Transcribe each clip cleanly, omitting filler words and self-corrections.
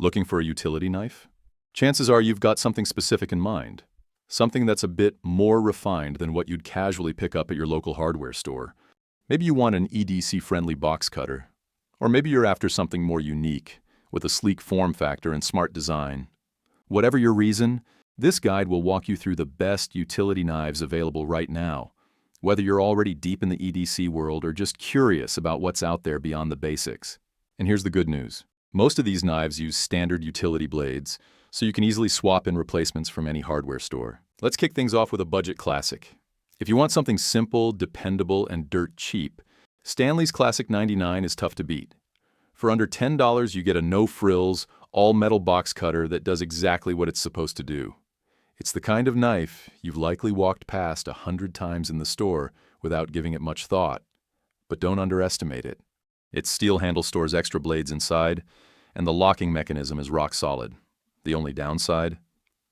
Looking for a utility knife? Chances are you've got something specific in mind. Something that's a bit more refined than what you'd casually pick up at your local hardware store. Maybe you want an EDC-friendly box cutter. Or maybe you're after something more unique, with a sleek form factor and smart design. Whatever your reason, this guide will walk you through the best utility knives available right now, whether you're already deep in the EDC world or just curious about what's out there beyond the basics. And here's the good news. Most of these knives use standard utility blades, so you can easily swap in replacements from any hardware store. Let's kick things off with a budget classic. If you want something simple, dependable, and dirt cheap, Stanley's Classic 99 is tough to beat. For under $10, you get a no-frills, all-metal box cutter that does exactly what it's supposed to do. It's the kind of knife you've likely walked past 100 times in the store without giving it much thought. But don't underestimate it. Its steel handle stores extra blades inside, and the locking mechanism is rock solid. The only downside?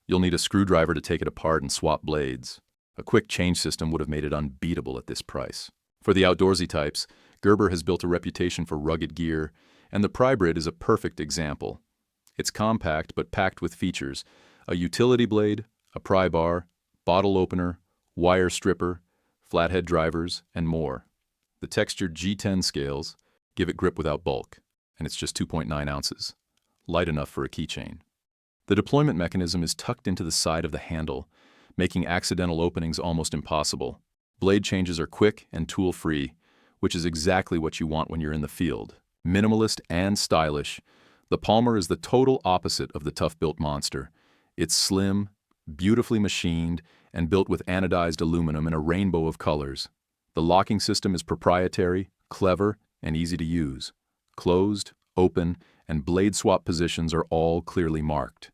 You'll need a screwdriver to take it apart and swap blades. A quick change system would have made it unbeatable at this price. For the outdoorsy types, Gerber has built a reputation for rugged gear, and the Prybrid is a perfect example. It's compact but packed with features: a utility blade, a pry bar, bottle opener, wire stripper, flathead drivers, and more. The textured G10 scales give it grip without bulk, and it's just 2.9 ounces, light enough for a keychain. The deployment mechanism is tucked into the side of the handle, making accidental openings almost impossible. Blade changes are quick and tool-free, which is exactly what you want when you're in the field. Minimalist and stylish, the Palmer is the total opposite of the ToughBuilt monster. It's slim, beautifully machined, and built with anodized aluminum in a rainbow of colors. The locking system is proprietary, clever, and easy to use. Closed, open, and blade swap positions are all clearly marked.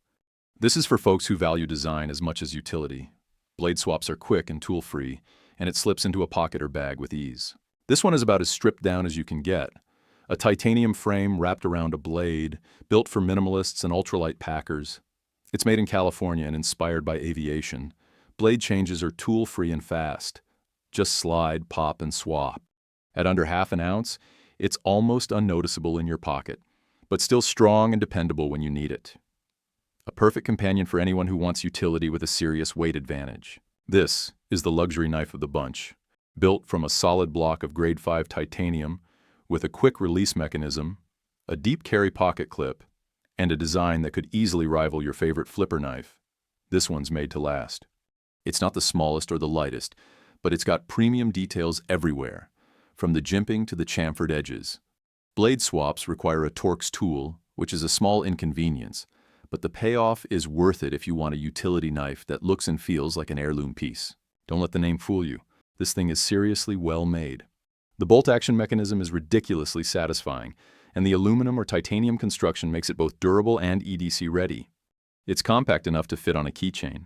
This is for folks who value design as much as utility. Blade swaps are quick and tool-free, and it slips into a pocket or bag with ease. This one is about as stripped down as you can get. A titanium frame wrapped around a blade, built for minimalists and ultralight packers. It's made in California and inspired by aviation. Blade changes are tool-free and fast. Just slide, pop, and swap. At under half an ounce, it's almost unnoticeable in your pocket, but still strong and dependable when you need it. A perfect companion for anyone who wants utility with a serious weight advantage. This is the luxury knife of the bunch. Built from a solid block of grade 5 titanium, with a quick release mechanism, a deep carry pocket clip, and a design that could easily rival your favorite flipper knife. This one's made to last. It's not the smallest or the lightest, but it's got premium details everywhere, from the jimping to the chamfered edges. Blade swaps require a Torx tool, which is a small inconvenience, but the payoff is worth it if you want a utility knife that looks and feels like an heirloom piece. Don't let the name fool you. This thing is seriously well made. The bolt-action mechanism is ridiculously satisfying, and the aluminum or titanium construction makes it both durable and EDC-ready. It's compact enough to fit on a keychain,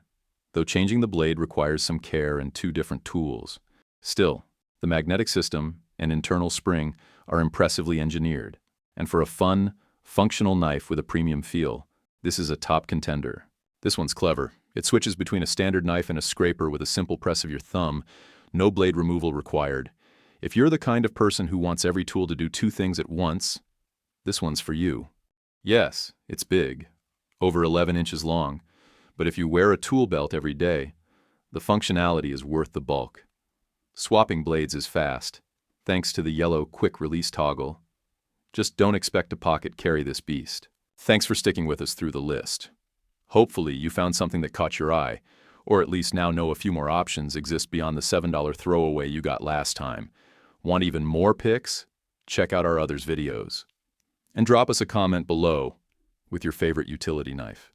though changing the blade requires some care and 2 different tools. Still, the magnetic system and internal spring are impressively engineered, and for a fun, functional knife with a premium feel, this is a top contender. This one's clever. It switches between a standard knife and a scraper with a simple press of your thumb, no blade removal required. If you're the kind of person who wants every tool to do 2 things at once, this one's for you. Yes, it's big, over 11 inches long, but if you wear a tool belt every day, the functionality is worth the bulk. Swapping blades is fast, thanks to the yellow quick-release toggle. Just don't expect to pocket carry this beast. Thanks for sticking with us through the list. Hopefully you found something that caught your eye, or at least now know a few more options exist beyond the $7 throwaway you got last time. Want even more picks? Check out our others videos. And drop us a comment below with your favorite utility knife.